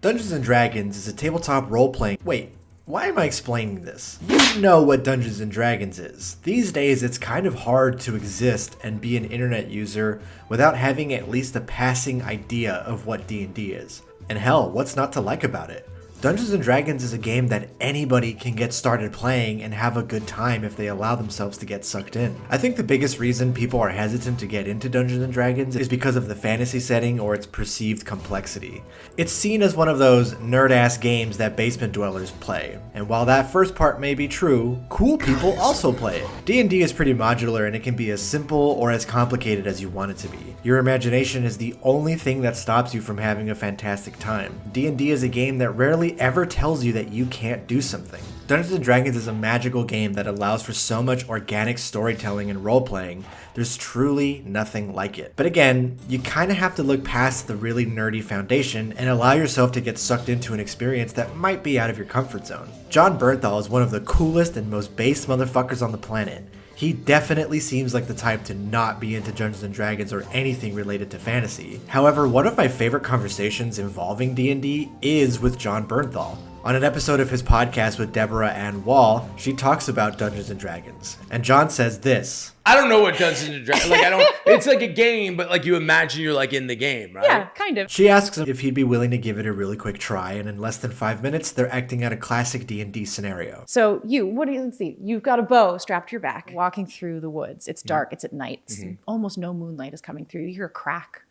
Dungeons & Dragons is a tabletop role-playing... Wait, why am I explaining this? You know what Dungeons & Dragons is. These days, it's kind of hard to exist and be an internet user without having at least a passing idea of what D&D is. And hell, what's not to like about it? Dungeons & Dragons is a game that anybody can get started playing and have a good time if they allow themselves to get sucked in. I think the biggest reason people are hesitant to get into Dungeons & Dragons is because of the fantasy setting or its perceived complexity. It's seen as one of those nerd-ass games that basement dwellers play, and while that first part may be true, cool people also play it. D&D is pretty modular and it can be as simple or as complicated as you want it to be. Your imagination is the only thing that stops you from having a fantastic time. D&D is a game that rarely ever tells you that you can't do something. Dungeons & Dragons is a magical game that allows for so much organic storytelling and role-playing. There's truly nothing like it. But again, you kind of have to look past the really nerdy foundation and allow yourself to get sucked into an experience that might be out of your comfort zone. Jon Bernthal is one of the coolest and most based motherfuckers on the planet. He definitely seems like the type to not be into Dungeons & Dragons or anything related to fantasy. However, one of my favorite conversations involving D&D is with Jon Bernthal. On an episode of his podcast with Deborah Ann Wall, she talks about Dungeons & Dragons. And Jon says this. I don't know what Dungeons & Dragons, it's like a game, but like you imagine you're like in the game, right? Yeah, kind of. She asks him if he'd be willing to give it a really quick try, and in less than 5 minutes, they're acting out a classic D&D scenario. So let's see, you've got a bow strapped to your back, walking through the woods. It's dark, it's at night. Almost no moonlight is coming through. You hear a crack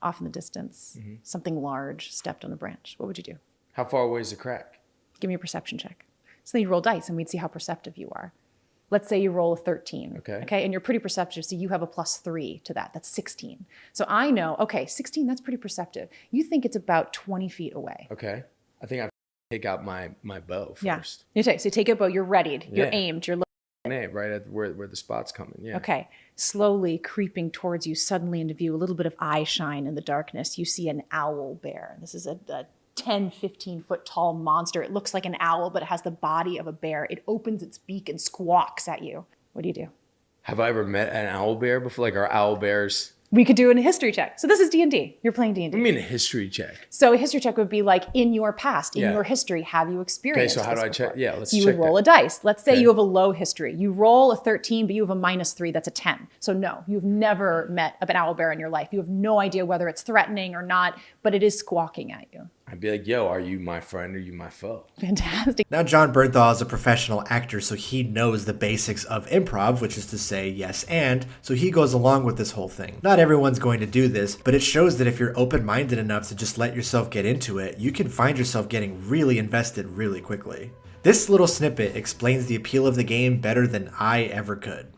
off in the distance. Something large stepped on a branch. What would you do? How far away is the crack? Give me a perception check. So then you roll dice and we'd see how perceptive you are. Let's say you roll a 13. Okay. And you're pretty perceptive, so you have a +3 to that. That's 16. So I know, okay, 16, that's pretty perceptive. You think it's about 20 feet away. Okay. I think I take out my bow first. Yeah. So you take a bow, you're readied, you're aimed, you're looking. Right at where the spot's coming, yeah. Okay. Slowly creeping towards you, suddenly into view, a little bit of eye shine in the darkness. You see an owl bear. This is a 10, 15 foot tall monster. It looks like an owl, but it has the body of a bear. It opens its beak and squawks at you. What do you do? Have I ever met an owl bear before? Like, are owl bears? We could do a history check. So this is D&D. You're playing D&D. What do you mean a history check? So a history check would be like, in your past, in your history, have you experienced this? Okay, so how do I check? Yeah, let's check You would roll a dice. Let's say you have a low history. You roll a 13, but you have a -3. That's a 10. So no, you've never met an owl bear in your life. You have no idea whether it's threatening or not, but it is squawking at you. I'd be like, yo, are you my friend or are you my foe? Fantastic. Now, Jon Bernthal is a professional actor, so he knows the basics of improv, which is to say yes and, so he goes along with this whole thing. Not everyone's going to do this, but it shows that if you're open-minded enough to just let yourself get into it, you can find yourself getting really invested really quickly. This little snippet explains the appeal of the game better than I ever could.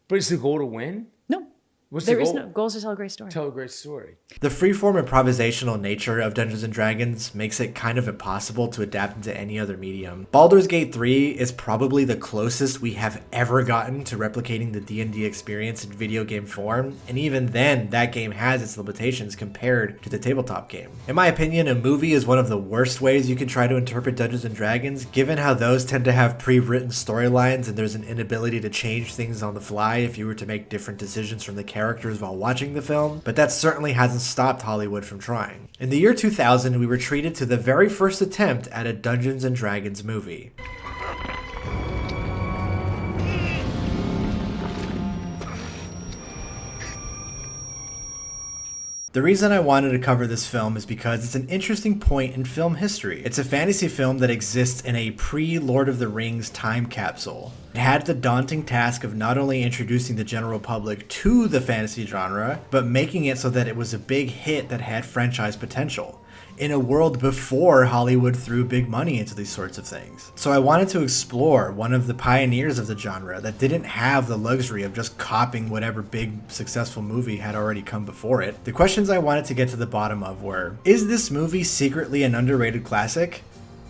But is the goal to win? No. What's There the is goal? no goal is to tell a great story. Tell a great story. The freeform improvisational nature of Dungeons & Dragons makes it kind of impossible to adapt into any other medium. Baldur's Gate 3 is probably the closest we have ever gotten to replicating the D&D experience in video game form, and even then, that game has its limitations compared to the tabletop game. In my opinion, a movie is one of the worst ways you can try to interpret Dungeons & Dragons, given how those tend to have pre-written storylines and there's an inability to change things on the fly if you were to make different decisions from the characters while watching the film, but that certainly hasn't stopped Hollywood from trying. In the year 2000, we were treated to the very first attempt at a Dungeons & Dragons movie. The reason I wanted to cover this film is because it's an interesting point in film history. It's a fantasy film that exists in a pre-Lord of the Rings time capsule. It had the daunting task of not only introducing the general public to the fantasy genre, but making it so that it was a big hit that had franchise potential, in a world before Hollywood threw big money into these sorts of things. So I wanted to explore one of the pioneers of the genre that didn't have the luxury of just copying whatever big successful movie had already come before it. The questions I wanted to get to the bottom of were, is this movie secretly an underrated classic?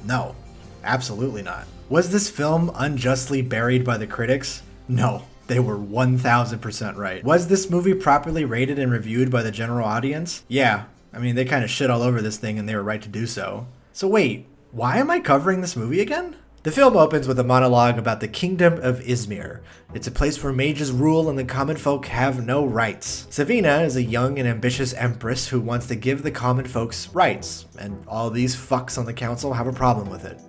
No, absolutely not. Was this film unjustly buried by the critics? No. They were 1000% right. Was this movie properly rated and reviewed by the general audience? Yeah. I mean, they kind of shit all over this thing and they were right to do so. So wait, why am I covering this movie again? The film opens with a monologue about the Kingdom of Izmir. It's a place where mages rule and the common folk have no rights. Savina is a young and ambitious empress who wants to give the common folks rights, and all these fucks on the council have a problem with it.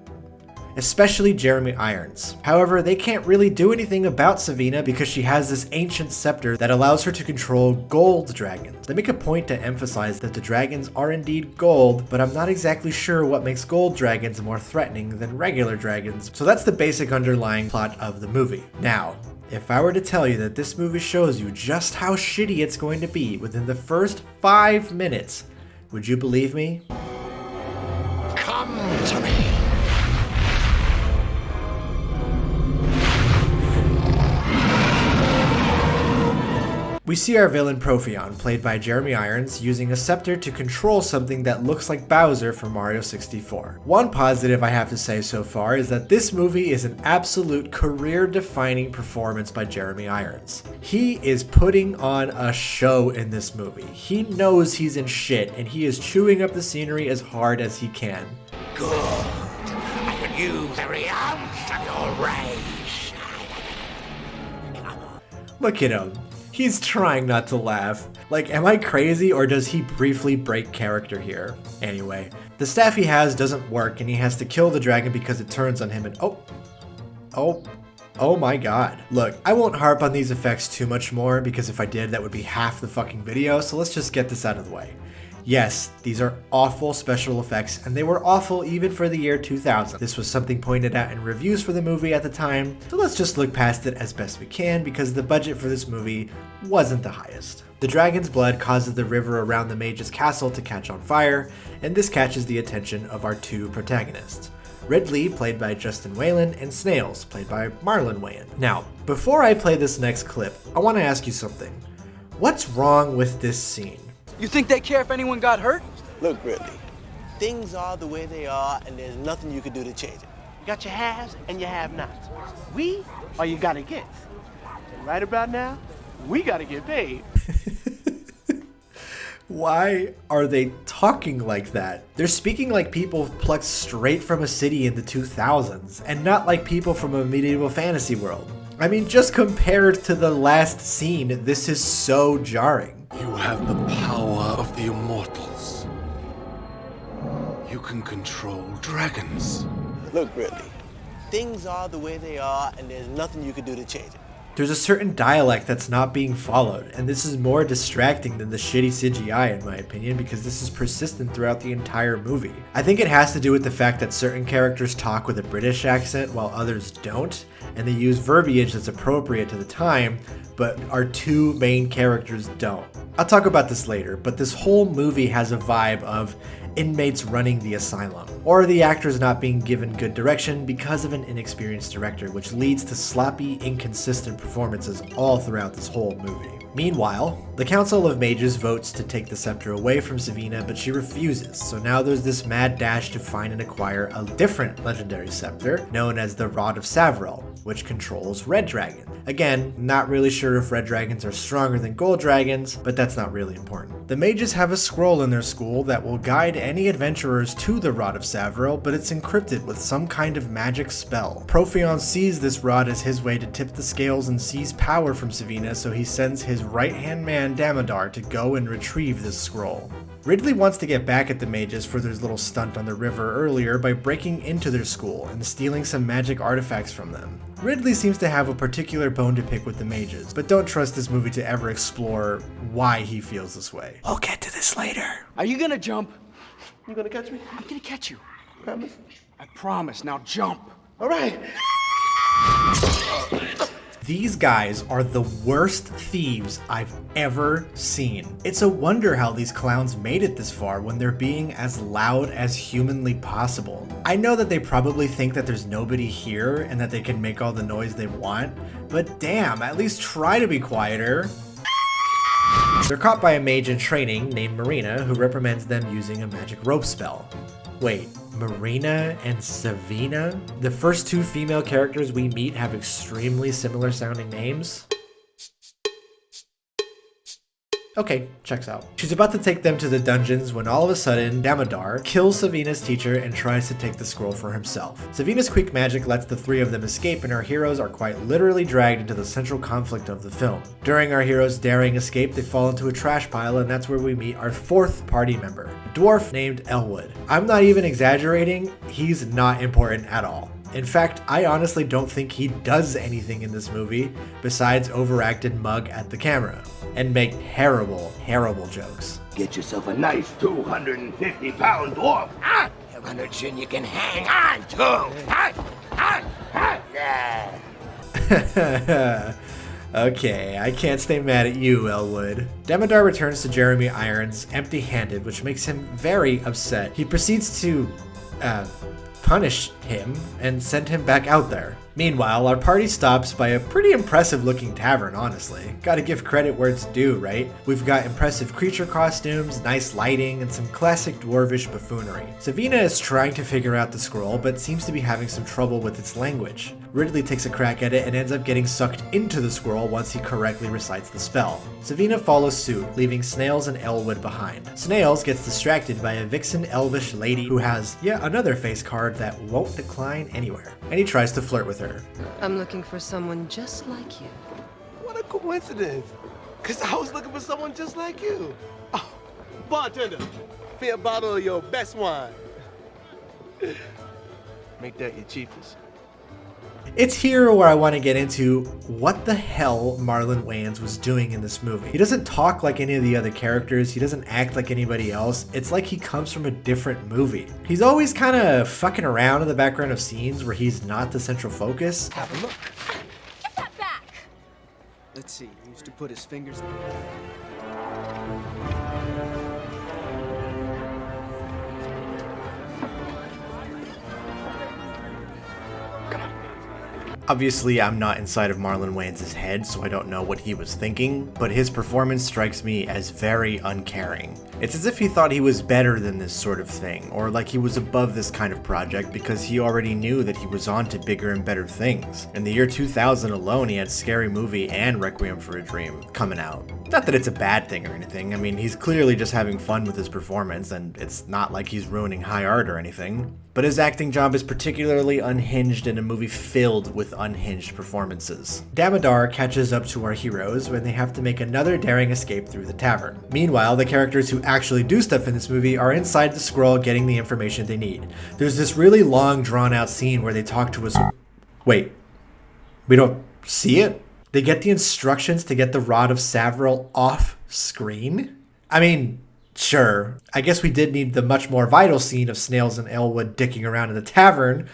Especially Jeremy Irons. However, they can't really do anything about Savina because she has this ancient scepter that allows her to control gold dragons. They make a point to emphasize that the dragons are indeed gold, but I'm not exactly sure what makes gold dragons more threatening than regular dragons. So that's the basic underlying plot of the movie. Now, if I were to tell you that this movie shows you just how shitty it's going to be within the first 5 minutes, would you believe me? Come to me. We see our villain Profion, played by Jeremy Irons, using a scepter to control something that looks like Bowser from Mario 64. One positive I have to say so far is that this movie is an absolute career-defining performance by Jeremy Irons. He is putting on a show in this movie. He knows he's in shit, and he is chewing up the scenery as hard as he can. Good. I could use every ounce of your rage. Look at him. He's trying not to laugh. Like, am I crazy or does he briefly break character here? Anyway, the staff he has doesn't work and he has to kill the dragon because it turns on him and oh my god. Look, I won't harp on these effects too much more because if I did, that would be half the fucking video, so let's just get this out of the way. Yes, these are awful special effects, and they were awful even for the year 2000. This was something pointed out in reviews for the movie at the time, so let's just look past it as best we can because the budget for this movie wasn't the highest. The dragon's blood causes the river around the mage's castle to catch on fire, and this catches the attention of our two protagonists. Ridley, played by Justin Whalen, and Snails, played by Marlon Wayans. Now, before I play this next clip, I want to ask you something. What's wrong with this scene? You think they care if anyone got hurt? Look, Ridley, things are the way they are, and there's nothing you can do to change it. You got your haves and your have-nots. We are you gotta get. And right about now, we gotta get paid. Why are they talking like that? They're speaking like people plucked straight from a city in the 2000s, and not like people from a medieval fantasy world. I mean, just compared to the last scene, this is so jarring. You have the power of the immortals. You can control dragons. Look, Ridley, things are the way they are, and there's nothing you can do to change it. There's a certain dialect that's not being followed, and this is more distracting than the shitty CGI in my opinion because this is persistent throughout the entire movie. I think it has to do with the fact that certain characters talk with a British accent while others don't, and they use verbiage that's appropriate to the time, but our two main characters don't. I'll talk about this later, but this whole movie has a vibe of inmates running the asylum, or the actors not being given good direction because of an inexperienced director, which leads to sloppy, inconsistent performances all throughout this whole movie. Meanwhile, the Council of Mages votes to take the scepter away from Savina, but she refuses, so now there's this mad dash to find and acquire a different legendary scepter, known as the Rod of Savril, which controls red dragon. Again, not really sure if red dragons are stronger than gold dragons, but that's not really important. The mages have a scroll in their school that will guide any adventurers to the Rod of Savril, but it's encrypted with some kind of magic spell. Profion sees this rod as his way to tip the scales and seize power from Savina, so he sends his right-hand man Damodar to go and retrieve this scroll. Ridley wants to get back at the mages for their little stunt on the river earlier by breaking into their school and stealing some magic artifacts from them. Ridley seems to have a particular bone to pick with the mages, but don't trust this movie to ever explore why he feels this way. We'll get to this later. Are you gonna jump? You gonna catch me? I'm gonna catch you. Promise? I promise. Now jump. All right. These guys are the worst thieves I've ever seen. It's a wonder how these clowns made it this far when they're being as loud as humanly possible. I know that they probably think that there's nobody here and that they can make all the noise they want, but damn, at least try to be quieter. They're caught by a mage in training named Marina, who reprimands them using a magic rope spell. Wait, Marina and Savina? The first two female characters we meet have extremely similar sounding names? Okay, checks out. She's about to take them to the dungeons when all of a sudden, Damodar kills Savina's teacher and tries to take the scroll for himself. Savina's quick magic lets the three of them escape, and our heroes are quite literally dragged into the central conflict of the film. During our heroes' daring escape, they fall into a trash pile, and that's where we meet our fourth party member, a dwarf named Elwood. I'm not even exaggerating, he's not important at all. In fact, I honestly don't think he does anything in this movie besides overacted mug at the camera and make terrible, terrible jokes. Get yourself a nice 250-pound dwarf, huh? On a chin you can hang on to. Okay, I can't stay mad at you, Elwood. Damodar returns to Jeremy Irons empty-handed, which makes him very upset. He proceeds to, punish him and send him back out there. Meanwhile, our party stops by a pretty impressive looking tavern, honestly. Gotta give credit where it's due, right? We've got impressive creature costumes, nice lighting, and some classic dwarvish buffoonery. Savina is trying to figure out the scroll, but seems to be having some trouble with its language. Ridley takes a crack at it and ends up getting sucked into the scroll once he correctly recites the spell. Savina follows suit, leaving Snails and Elwood behind. Snails gets distracted by a vixen elvish lady who has yet another face card that won't decline anywhere, and he tries to flirt with her. I'm looking for someone just like you. What a coincidence. Because I was looking for someone just like you. Oh, bartender, me a bottle of your best wine. Make that your cheapest. It's here where I want to get into what the hell Marlon Wayans was doing in this movie. He doesn't talk like any of the other characters, he doesn't act like anybody else, it's like he comes from a different movie. He's always kind of fucking around in the background of scenes where he's not the central focus. Have a look. Get that back! Let's see, he used to put his fingers... Obviously, I'm not inside of Marlon Wayans' head, so I don't know what he was thinking, but his performance strikes me as very uncaring. It's as if he thought he was better than this sort of thing, or like he was above this kind of project because he already knew that he was on to bigger and better things. In the year 2000 alone, he had Scary Movie and Requiem for a Dream coming out. Not that it's a bad thing or anything, I mean, he's clearly just having fun with his performance, and it's not like he's ruining high art or anything. But his acting job is particularly unhinged in a movie filled with unhinged performances. Damodar catches up to our heroes when they have to make another daring escape through the tavern. Meanwhile, the characters who actually do stuff in this movie are inside the scroll getting the information they need. There's this really long, drawn-out scene where they talk to us. Wait, we don't see it? They get the instructions to get the Rod of Savril off screen? I mean, sure, I guess we did need the much more vital scene of Snails and Elwood dicking around in the tavern,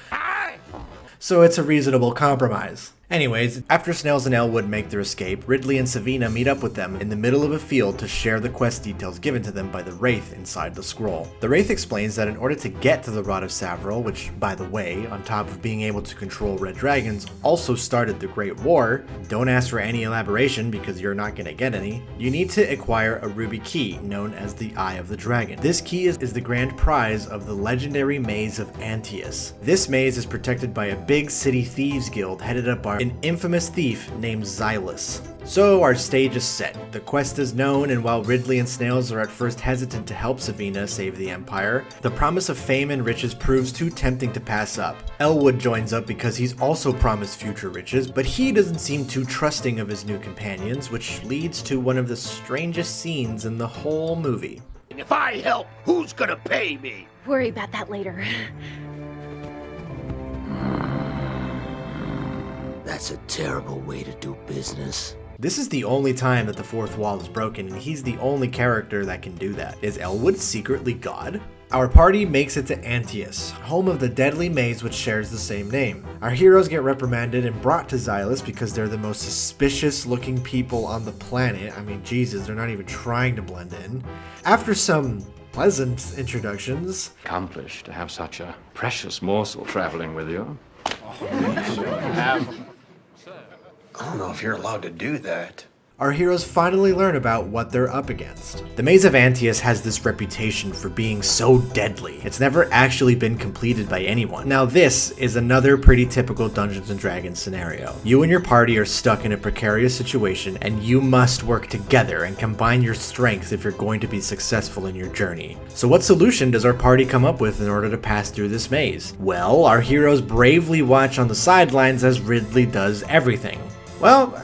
so it's a reasonable compromise. Anyways, after Snails and Elwood make their escape, Ridley and Savina meet up with them in the middle of a field to share the quest details given to them by the Wraith inside the scroll. The Wraith explains that in order to get to the Rod of Savril, which, by the way, on top of being able to control red dragons, also started the Great War, don't ask for any elaboration because you're not gonna get any, you need to acquire a ruby key known as the Eye of the Dragon. This key is the grand prize of the legendary Maze of Antaeus. This maze is protected by a big city thieves guild headed up by an infamous thief named Xylus. So our stage is set, the quest is known, and while Ridley and Snails are at first hesitant to help Savina save the Empire, the promise of fame and riches proves too tempting to pass up. Elwood joins up because he's also promised future riches, but he doesn't seem too trusting of his new companions, which leads to one of the strangest scenes in the whole movie. If I help, who's gonna pay me? Worry about that later. That's a terrible way to do business. This is the only time that the fourth wall is broken, and he's the only character that can do that. Is Elwood secretly God? Our party makes it to Antaeus, home of the deadly maze which shares the same name. Our heroes get reprimanded and brought to Xylus because they're the most suspicious looking people on the planet. I mean, Jesus, they're not even trying to blend in. After some pleasant introductions. Accomplished to have such a precious morsel traveling with you. I don't know if you're allowed to do that. our heroes finally learn about what they're up against. The Maze of Antius has this reputation for being so deadly. It's never actually been completed by anyone. Now this is another pretty typical Dungeons & Dragons scenario. You and your party are stuck in a precarious situation and you must work together and combine your strengths if you're going to be successful in your journey. So what solution does our party come up with in order to pass through this maze? Well, our heroes bravely watch on the sidelines as Ridley does everything. Well,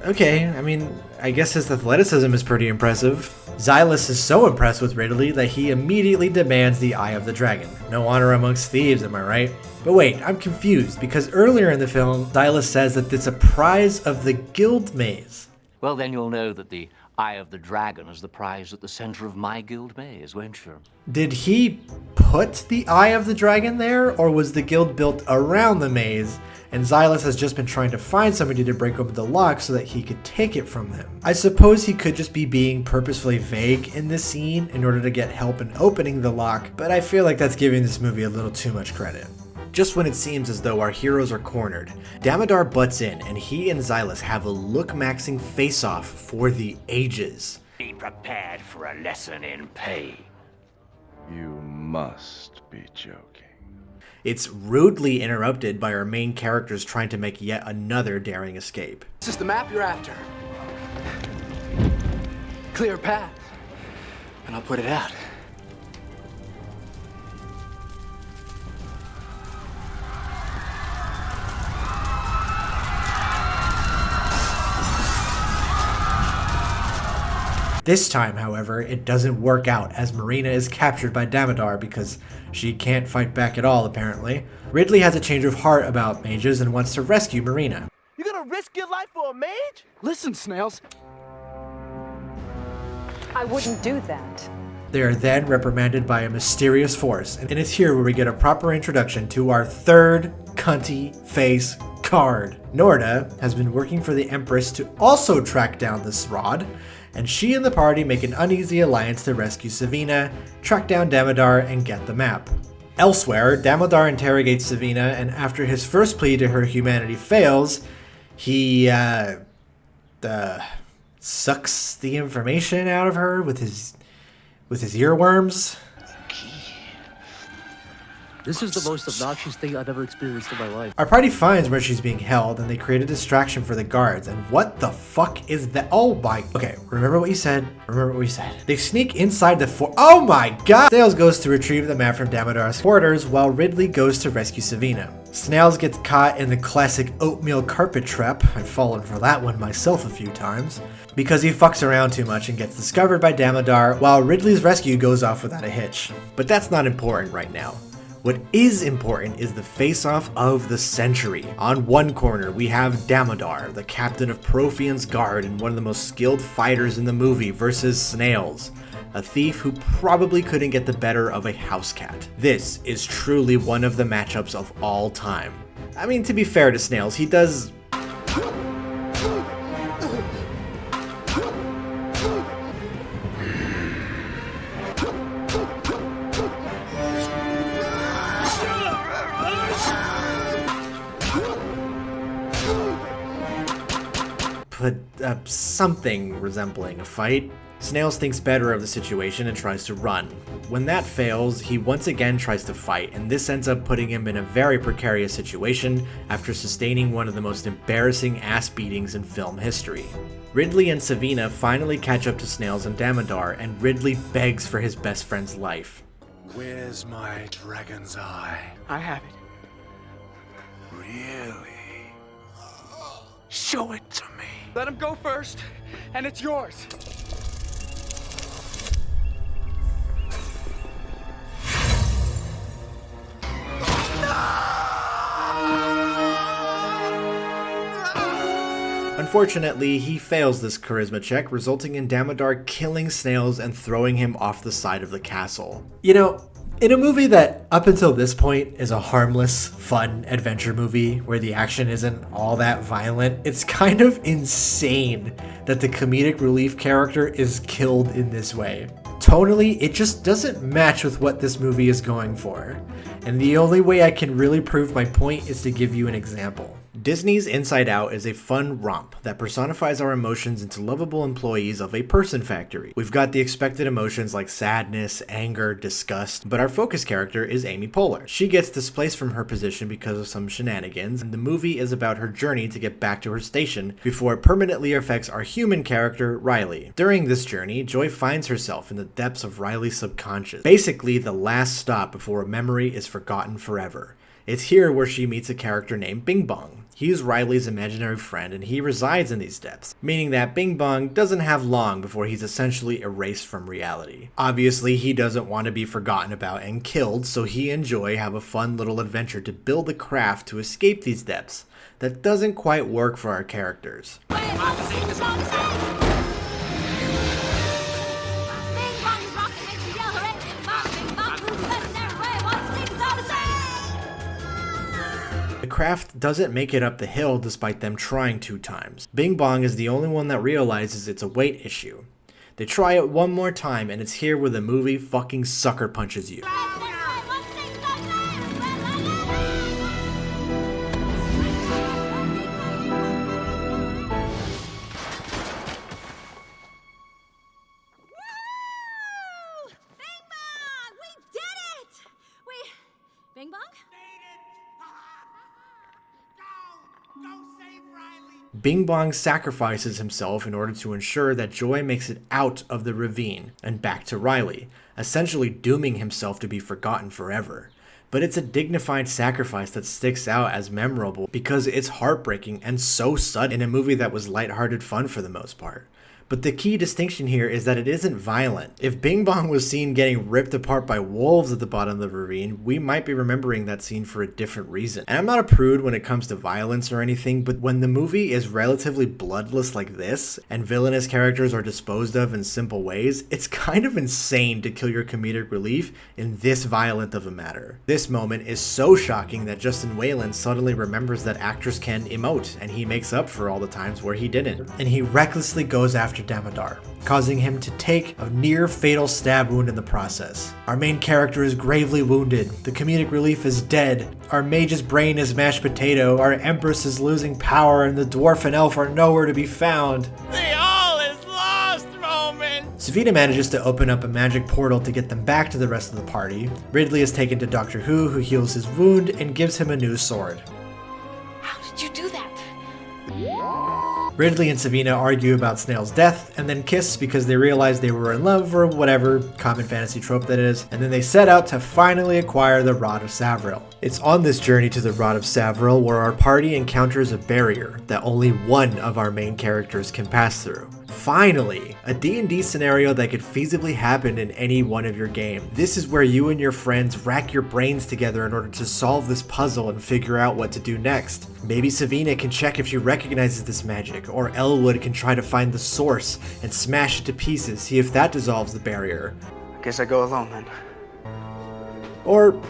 okay, I mean, I guess his athleticism is pretty impressive. Xylus is so impressed with Ridley that he immediately demands the Eye of the Dragon. No honor amongst thieves, am I right? But wait, I'm confused, because earlier in the film, Xylus says that it's a prize of the guild maze. Well, then you'll know that the Eye of the Dragon is the prize at the center of my guild maze, won't you? Did he put the Eye of the Dragon there, or was the guild built around the maze, and Xylus has just been trying to find somebody to break open the lock so that he could take it from them? I suppose he could just be being purposefully vague in this scene in order to get help in opening the lock, but I feel like that's giving this movie a little too much credit. Just when it seems as though our heroes are cornered, Damodar butts in and he and Xylus have a look-maxing face-off for the ages. Be prepared for a lesson in pain. You must be joking. It's rudely interrupted by our main characters trying to make yet another daring escape. This is the map you're after. Clear path. And I'll put it out. This time, however, it doesn't work out as Marina is captured by Damodar because she can't fight back at all, apparently. Ridley has a change of heart about mages and wants to rescue Marina. You gonna risk your life for a mage? Listen, Snails. I wouldn't do that. They are then reprimanded by a mysterious force, and it's here where we get a proper introduction to our third cunty face card. Norda has been working for the Empress to also track down this rod, and she and the party make an uneasy alliance to rescue Savina, track down Damodar, and get the map. Elsewhere, Damodar interrogates Savina, and after his first plea to her humanity fails, he, sucks the information out of her with his earworms. This is the most obnoxious thing I've ever experienced in my life. Our party finds where she's being held, and they create a distraction for the guards. And what the fuck is that? Oh my... Okay, remember what you said. Remember what we said. They sneak inside the fort. Oh my god! Snails goes to retrieve the map from Damodar's quarters, while Ridley goes to rescue Savina. Snails gets caught in the classic oatmeal carpet trap. I've fallen for that one myself a few times. Because he fucks around too much and gets discovered by Damodar, while Ridley's rescue goes off without a hitch. But that's not important right now. What is important is the face-off of the century. On one corner, we have Damodar, the captain of Prothean's guard and one of the most skilled fighters in the movie, versus Snails, a thief who probably couldn't get the better of a house cat. This is truly one of the matchups of all time. I mean, to be fair to Snails, he does... put up something resembling a fight. Snails thinks better of the situation and tries to run. When that fails, he once again tries to fight, and this ends up putting him in a very precarious situation after sustaining one of the most embarrassing ass beatings in film history. Ridley and Savina finally catch up to Snails and Damodar, and Ridley begs for his best friend's life. Where's my dragon's eye? I have it. Really? Show it to me. Let him go first, and it's yours. Unfortunately, he fails this charisma check, resulting in Damodar killing Snails and throwing him off the side of the castle. You know, in a movie that, up until this point, is a harmless, fun adventure movie where the action isn't all that violent, it's kind of insane that the comedic relief character is killed in this way. Tonally, it just doesn't match with what this movie is going for. And the only way I can really prove my point is to give you an example. Disney's Inside Out is a fun romp that personifies our emotions into lovable employees of a person factory. We've got the expected emotions like sadness, anger, disgust, but our focus character is Amy Poehler. She gets displaced from her position because of some shenanigans, and the movie is about her journey to get back to her station before it permanently affects our human character, Riley. During this journey, Joy finds herself in the depths of Riley's subconscious, basically the last stop before a memory is forgotten forever. It's here where she meets a character named Bing Bong. He's Riley's imaginary friend, and he resides in these depths, meaning that Bing Bong doesn't have long before he's essentially erased from reality. Obviously, he doesn't want to be forgotten about and killed, so he and Joy have a fun little adventure to build a craft to escape these depths that doesn't quite work for our characters. The craft doesn't make it up the hill despite them trying 2 times. Bing Bong is the only one that realizes it's a weight issue. They try it one more time, and it's here where the movie fucking sucker punches you. Bing Bong? Bing Bong sacrifices himself in order to ensure that Joy makes it out of the ravine and back to Riley, essentially dooming himself to be forgotten forever. But it's a dignified sacrifice that sticks out as memorable because it's heartbreaking and so sudden in a movie that was lighthearted fun for the most part. But the key distinction here is that it isn't violent. If Bing Bong was seen getting ripped apart by wolves at the bottom of the ravine, we might be remembering that scene for a different reason. And I'm not a prude when it comes to violence or anything, but when the movie is relatively bloodless like this, and villainous characters are disposed of in simple ways, it's kind of insane to kill your comedic relief in this violent of a matter. This moment is so shocking that Justin Whalen suddenly remembers that actors can emote, and he makes up for all the times where he didn't. And he recklessly goes after Damodar, causing him to take a near fatal stab wound in the process. Our main character is gravely wounded, the comedic relief is dead, our mage's brain is mashed potato, our empress is losing power, and the dwarf and elf are nowhere to be found. The all is lost moment! Savita manages to open up a magic portal to get them back to the rest of the party. Ridley is taken to Doctor Who heals his wound and gives him a new sword. How did you do that? Ridley and Savina argue about Snail's death and then kiss because they realize they were in love or whatever common fantasy trope that is, and then they set out to finally acquire the Rod of Savril. It's on this journey to the Rod of Savril where our party encounters a barrier that only one of our main characters can pass through. Finally, a D&D scenario that could feasibly happen in any one of your games. This is where you and your friends rack your brains together in order to solve this puzzle and figure out what to do next. Maybe Savina can check if she recognizes this magic, or Elwood can try to find the source and smash it to pieces, see if that dissolves the barrier. I guess I go alone then. Or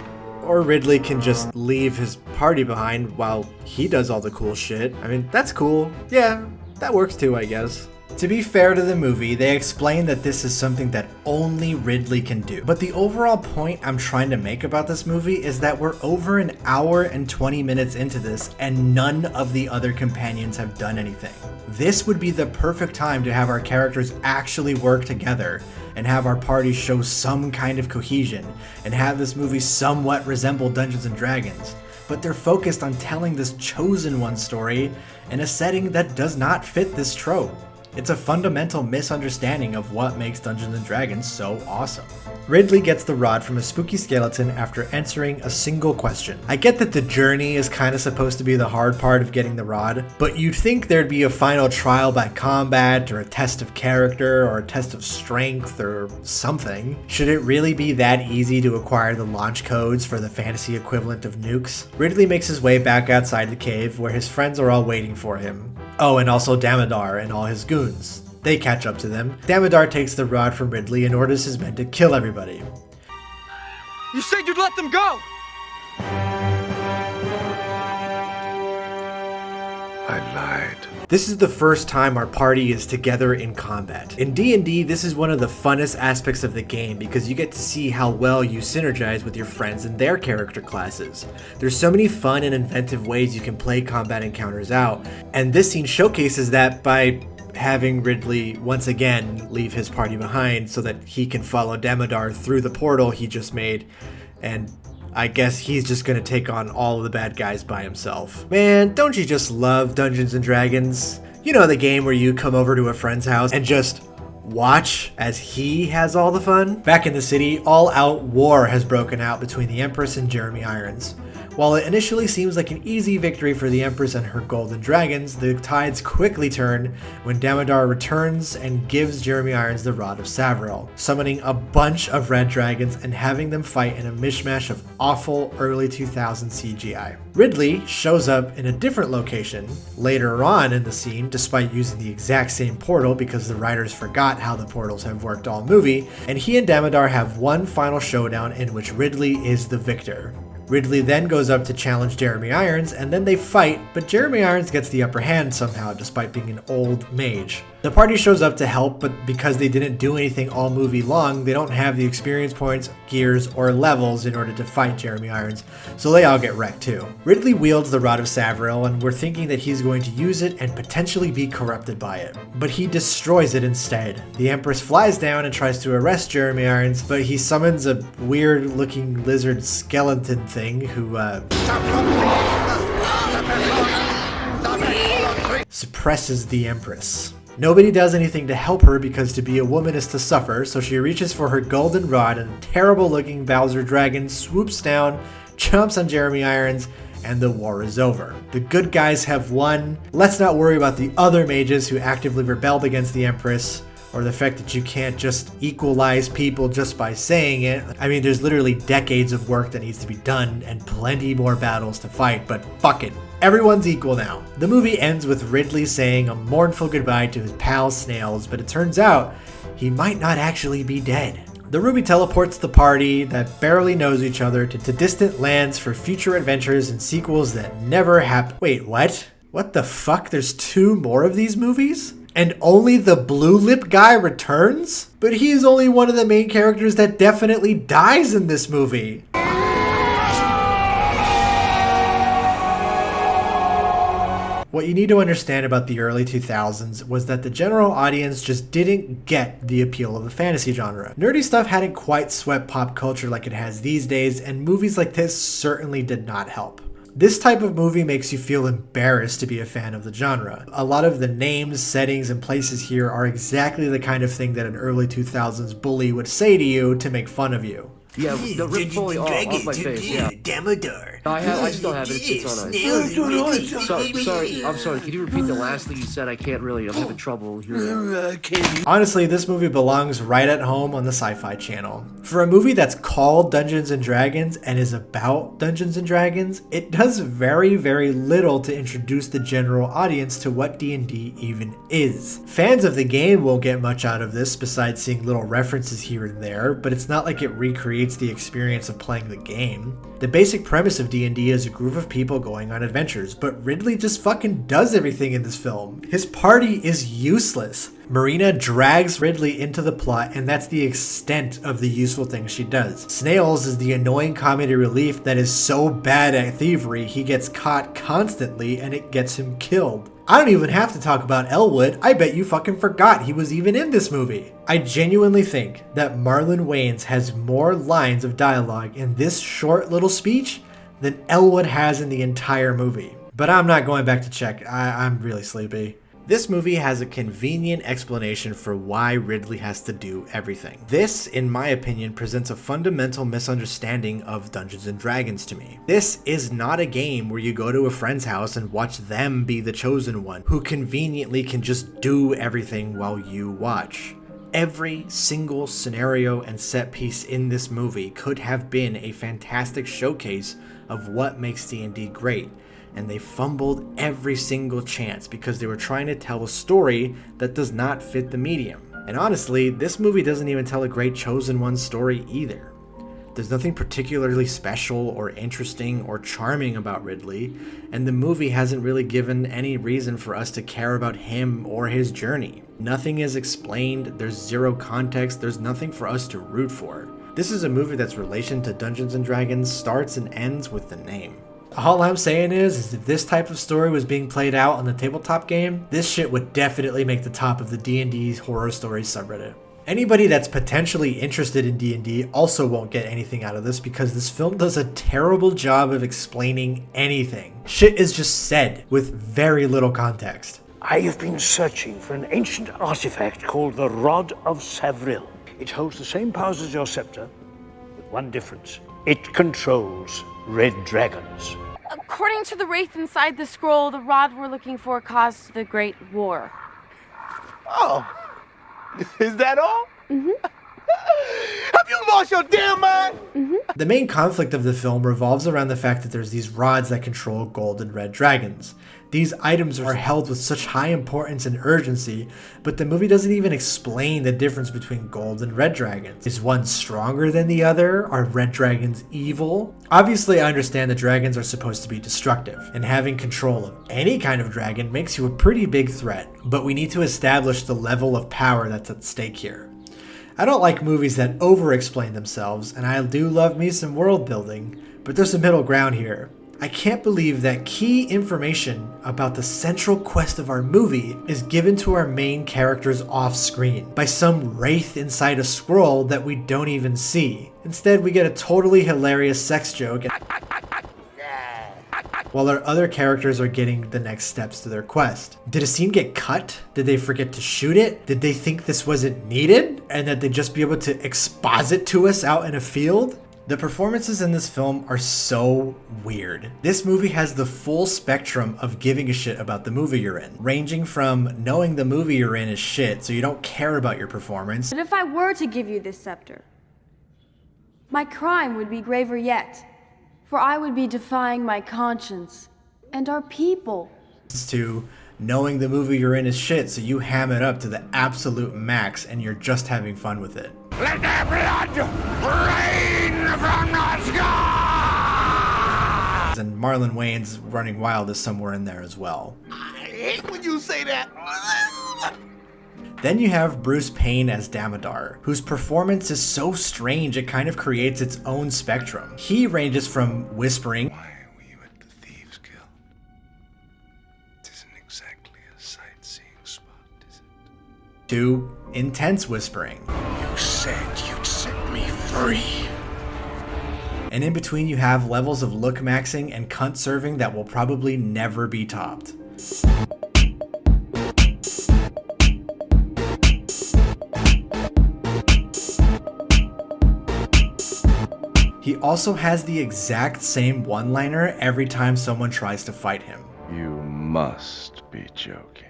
Ridley can just leave his party behind while he does all the cool shit. I mean, that's cool. Yeah, that works too, I guess. To be fair to the movie, they explain that this is something that only Ridley can do. But the overall point I'm trying to make about this movie is that we're over an hour and 20 minutes into this and none of the other companions have done anything. This would be the perfect time to have our characters actually work together and have our party show some kind of cohesion and have this movie somewhat resemble Dungeons and Dragons. But they're focused on telling this chosen one story in a setting that does not fit this trope. It's a fundamental misunderstanding of what makes Dungeons & Dragons so awesome. Ridley gets the rod from a spooky skeleton after answering a single question. I get that the journey is kind of supposed to be the hard part of getting the rod, but you'd think there'd be a final trial by combat or a test of character or a test of strength or something. Should it really be that easy to acquire the launch codes for the fantasy equivalent of nukes? Ridley makes his way back outside the cave where his friends are all waiting for him. Oh, and also Damodar and all his goons. They catch up to them. Damodar takes the rod from Ridley and orders his men to kill everybody. You said you'd let them go! I lied. This is the first time our party is together in combat. In D&D, this is one of the funnest aspects of the game because you get to see how well you synergize with your friends and their character classes. There's so many fun and inventive ways you can play combat encounters out, and this scene showcases that by having Ridley once again leave his party behind so that he can follow Damodar through the portal he just made, and I guess he's just gonna take on all of the bad guys by himself. Man, don't you just love Dungeons and Dragons? You know, the game where you come over to a friend's house and just watch as he has all the fun? Back in the city, all-out war has broken out between the Empress and Jeremy Irons. While it initially seems like an easy victory for the Empress and her golden dragons, the tides quickly turn when Damodar returns and gives Jeremy Irons the Rod of Savril, summoning a bunch of red dragons and having them fight in a mishmash of awful early 2000s CGI. Ridley shows up in a different location later on in the scene, despite using the exact same portal because the writers forgot how the portals have worked all movie, and he and Damodar have one final showdown in which Ridley is the victor. Ridley then goes up to challenge Jeremy Irons, and then they fight, but Jeremy Irons gets the upper hand somehow despite being an old mage. The party shows up to help, but because they didn't do anything all movie long, they don't have the experience points, gears, or levels in order to fight Jeremy Irons, so they all get wrecked too. Ridley wields the Rod of Savril, and we're thinking that he's going to use it and potentially be corrupted by it. But he destroys it instead. The Empress flies down and tries to arrest Jeremy Irons, but he summons a weird-looking lizard skeleton thing who, suppresses the Empress. Nobody does anything to help her because to be a woman is to suffer, so she reaches for her golden rod and a terrible-looking Bowser dragon swoops down, chomps on Jeremy Irons, and the war is over. The good guys have won. Let's not worry about the other mages who actively rebelled against the Empress, or the fact that you can't just equalize people just by saying it. I mean, there's literally decades of work that needs to be done and plenty more battles to fight, but fuck it. Everyone's equal now. The movie ends with Ridley saying a mournful goodbye to his pal Snails, but it turns out he might not actually be dead. The Ruby teleports the party that barely knows each other to distant lands for future adventures and sequels that never happen. Wait, what? What the fuck? There's 2 more of these movies? And only the blue lip guy returns? But he's only one of the main characters that definitely dies in this movie. What you need to understand about the early 2000s was that the general audience just didn't get the appeal of the fantasy genre. Nerdy stuff hadn't quite swept pop culture like it has these days, and movies like this certainly did not help. This type of movie makes you feel embarrassed to be a fan of the genre. A lot of the names, settings, and places here are exactly the kind of thing that an early 2000s bully would say to you to make fun of you. Yeah, the rip fully off my face, yeah. Damodar. I still have it. It's on ice. Sorry, I'm sorry. Can you repeat the last thing you said? I'm having trouble hearing. Honestly, this movie belongs right at home on the Sci-Fi Channel. For a movie that's called Dungeons and Dragons and is about Dungeons and Dragons, it does very, very little to introduce the general audience to what D&D even is. Fans of the game won't get much out of this besides seeing little references here and there, but it's not like it recreates the experience of playing the game. The basic premise of D&D is a group of people going on adventures, but Ridley just fucking does everything in this film. His party is useless. Marina drags Ridley into the plot, and that's the extent of the useful things she does. Snails is the annoying comedy relief that is so bad at thievery he gets caught constantly and it gets him killed. I don't even have to talk about Elwood. I bet you fucking forgot he was even in this movie. I genuinely think that Marlon Wayans has more lines of dialogue in this short little speech than Elwood has in the entire movie. But I'm not going back to check. I'm really sleepy. This movie has a convenient explanation for why Ridley has to do everything. This, in my opinion, presents a fundamental misunderstanding of Dungeons & Dragons to me. This is not a game where you go to a friend's house and watch them be the chosen one, who conveniently can just do everything while you watch. Every single scenario and set piece in this movie could have been a fantastic showcase of what makes D&D great. And they fumbled every single chance because they were trying to tell a story that does not fit the medium. And honestly, this movie doesn't even tell a great Chosen One story either. There's nothing particularly special or interesting or charming about Ridley, and the movie hasn't really given any reason for us to care about him or his journey. Nothing is explained, there's zero context, there's nothing for us to root for. This is a movie that's relation to Dungeons & Dragons starts and ends with the name. All I'm saying is if this type of story was being played out on the tabletop game, this shit would definitely make the top of the D&D horror stories subreddit. Anybody that's potentially interested in D&D also won't get anything out of this because this film does a terrible job of explaining anything. Shit is just said with very little context. I have been searching for an ancient artifact called the Rod of Savril. It holds the same powers as your scepter, with one difference. It controls red dragons. According to the wraith inside the scroll, the rod we're looking for caused the Great War. Oh, is that all? Mm-hmm. Have you lost your damn mind? Mm-hmm. The main conflict of the film revolves around the fact that there's these rods that control gold and red dragons. These items are held with such high importance and urgency, but the movie doesn't even explain the difference between gold and red dragons. Is one stronger than the other? Are red dragons evil? Obviously, I understand that dragons are supposed to be destructive, and having control of any kind of dragon makes you a pretty big threat, but we need to establish the level of power that's at stake here. I don't like movies that over-explain themselves, and I do love me some world building, but there's a middle ground here. I can't believe that key information about the central quest of our movie is given to our main characters off-screen by some wraith inside a scroll that we don't even see. Instead, we get a totally hilarious sex joke while our other characters are getting the next steps to their quest. Did a scene get cut? Did they forget to shoot it? Did they think this wasn't needed? And that they'd just be able to exposit to us out in a field? The performances in this film are so weird. This movie has the full spectrum of giving a shit about the movie you're in, ranging from knowing the movie you're in is shit, so you don't care about your performance. But if I were to give you this scepter, my crime would be graver yet, for I would be defying my conscience and our people. To knowing the movie you're in is shit, so you ham it up to the absolute max and you're just having fun with it. Let their blood rain from the sky! And Marlon Wayne's Running Wild is somewhere in there as well. I hate when you say that. Then you have Bruce Payne as Damodar, whose performance is so strange it kind of creates its own spectrum. He ranges from whispering, Why were you at the Thieves' Guild? It isn't exactly a sightseeing spot, is it? to intense whispering. You said you'd set me free. And in between you have levels of look maxing and cunt serving that will probably never be topped. He also has the exact same one-liner every time someone tries to fight him. You must be joking.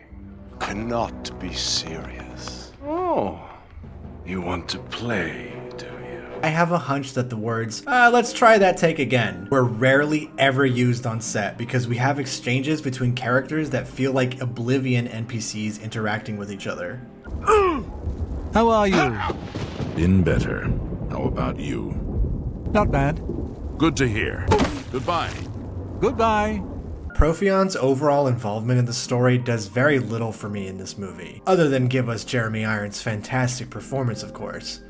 Cannot be serious. Oh, you want to play, do you? I have a hunch that the words, let's try that take again, were rarely ever used on set because we have exchanges between characters that feel like Oblivion NPCs interacting with each other. How are you? Been better. How about you? Not bad. Good to hear. Goodbye. Goodbye. Profion's overall involvement in the story does very little for me in this movie, other than give us Jeremy Irons' fantastic performance, of course.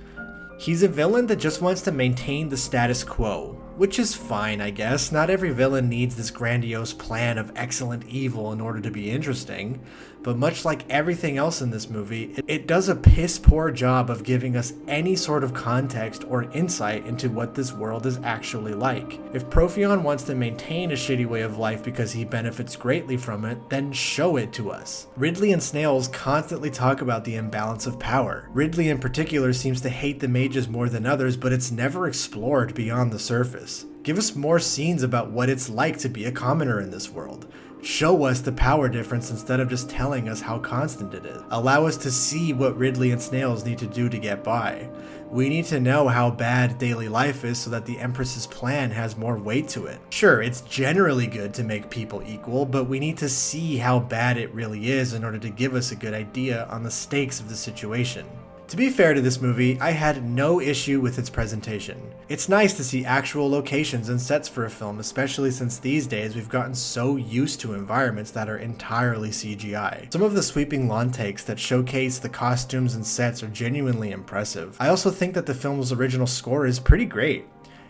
He's a villain that just wants to maintain the status quo, which is fine, I guess. Not every villain needs this grandiose plan of excellent evil in order to be interesting, but much like everything else in this movie, it does a piss-poor job of giving us any sort of context or insight into what this world is actually like. If Profion wants to maintain a shitty way of life because he benefits greatly from it, then show it to us. Ridley and Snails constantly talk about the imbalance of power. Ridley in particular seems to hate the mages more than others, but it's never explored beyond the surface. Give us more scenes about what it's like to be a commoner in this world. Show us the power difference instead of just telling us how constant it is. Allow us to see what Ridley and Snails need to do to get by. We need to know how bad daily life is so that the Empress's plan has more weight to it. Sure, it's generally good to make people equal, but we need to see how bad it really is in order to give us a good idea on the stakes of the situation. To be fair to this movie, I had no issue with its presentation. It's nice to see actual locations and sets for a film, especially since these days we've gotten so used to environments that are entirely CGI. Some of the sweeping lawn takes that showcase the costumes and sets are genuinely impressive. I also think that the film's original score is pretty great.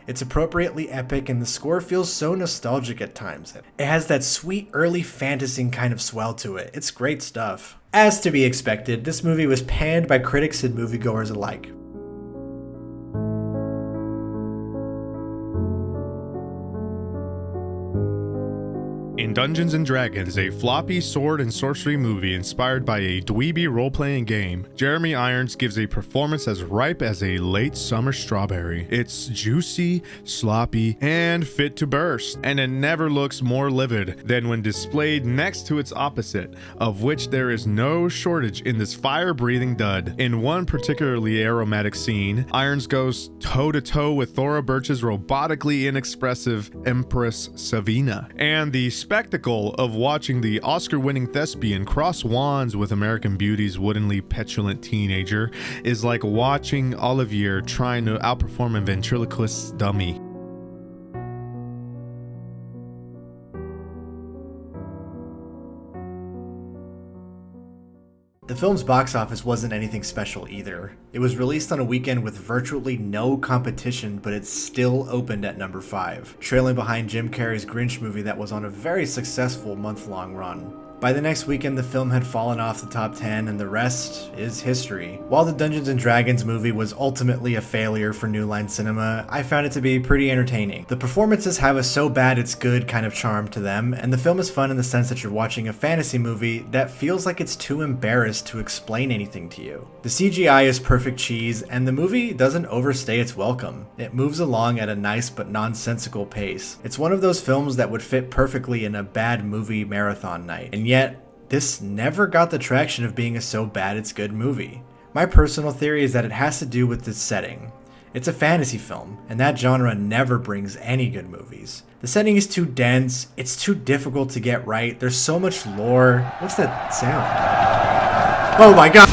It's appropriately epic and the score feels so nostalgic at times. It has that sweet early fantasy kind of swell to it. It's great stuff. As to be expected, this movie was panned by critics and moviegoers alike. In Dungeons & Dragons, a floppy sword and sorcery movie inspired by a dweeby role-playing game, Jeremy Irons gives a performance as ripe as a late summer strawberry. It's juicy, sloppy, and fit to burst, and it never looks more livid than when displayed next to its opposite, of which there is no shortage in this fire-breathing dud. In one particularly aromatic scene, Irons goes toe-to-toe with Thora Birch's robotically inexpressive Empress Savina, and the spectacle of watching the Oscar-winning thespian cross wands with American Beauty's woodenly petulant teenager is like watching Olivier trying to outperform a ventriloquist's dummy. The film's box office wasn't anything special either. It was released on a weekend with virtually no competition, but it still opened at number 5, trailing behind Jim Carrey's Grinch movie that was on a very successful month-long run. By the next weekend, the film had fallen off the top 10, and the rest is history. While the Dungeons & Dragons movie was ultimately a failure for New Line Cinema, I found it to be pretty entertaining. The performances have a so bad it's good kind of charm to them, and the film is fun in the sense that you're watching a fantasy movie that feels like it's too embarrassed to explain anything to you. The CGI is perfect cheese, and the movie doesn't overstay its welcome. It moves along at a nice but nonsensical pace. It's one of those films that would fit perfectly in a bad movie marathon night, and yet, this never got the traction of being a so bad it's good movie. My personal theory is that it has to do with its setting. It's a fantasy film, and that genre never brings any good movies. The setting is too dense, it's too difficult to get right, there's so much lore. What's that sound? Oh my god!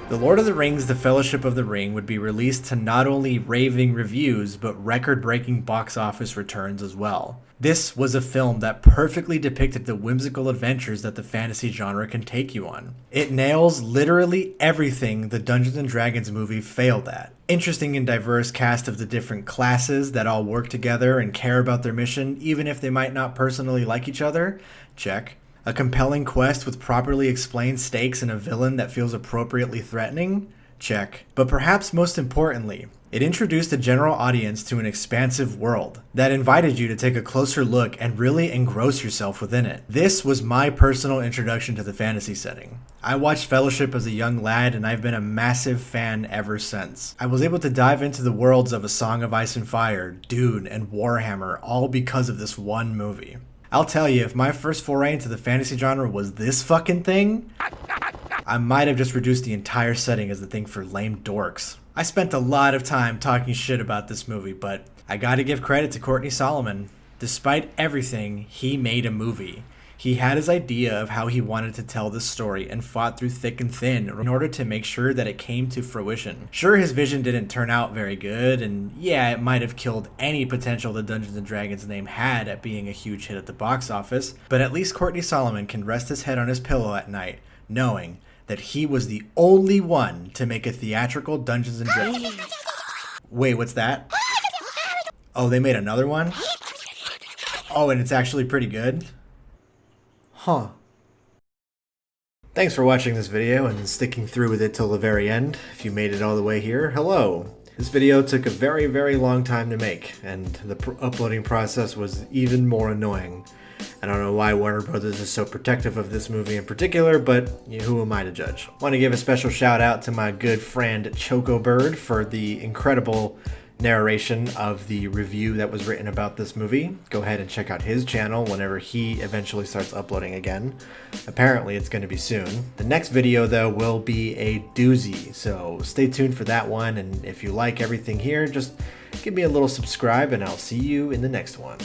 The Lord of the Rings: The Fellowship of the Ring would be released to not only raving reviews, but record-breaking box office returns as well. This was a film that perfectly depicted the whimsical adventures that the fantasy genre can take you on. It nails literally everything the Dungeons & Dragons movie failed at. Interesting and diverse cast of the different classes that all work together and care about their mission, even if they might not personally like each other? Check. A compelling quest with properly explained stakes and a villain that feels appropriately threatening? Check. But perhaps most importantly, it introduced a general audience to an expansive world that invited you to take a closer look and really engross yourself within it. This was my personal introduction to the fantasy setting. I watched Fellowship as a young lad, and I've been a massive fan ever since. I was able to dive into the worlds of A Song of Ice and Fire, Dune, and Warhammer, all because of this one movie. I'll tell you, if my first foray into the fantasy genre was this fucking thing, I might have just reduced the entire setting as the thing for lame dorks. I spent a lot of time talking shit about this movie, but I gotta give credit to Courtney Solomon. Despite everything, he made a movie. He had his idea of how he wanted to tell this story and fought through thick and thin in order to make sure that it came to fruition. Sure, his vision didn't turn out very good, and yeah, it might have killed any potential the Dungeons & Dragons name had at being a huge hit at the box office, but at least Courtney Solomon can rest his head on his pillow at night, knowing that he was the only one to make a theatrical Dungeons & Dragons. Wait, what's that? Oh, they made another one? Oh, and it's actually pretty good? Huh. Thanks for watching this video and sticking through with it till the very end. If you made it all the way here, hello. This video took a very, very long time to make, and the uploading process was even more annoying. I don't know why Warner Brothers is so protective of this movie in particular, but who am I to judge? Want to give a special shout out to my good friend ChokoBerd for the incredible narration of the review that was written about this movie. Go ahead and check out his channel whenever he eventually starts uploading again. Apparently it's going to be soon. The next video though will be a doozy, so stay tuned for that one, and if you like everything here, just give me a little subscribe and I'll see you in the next one.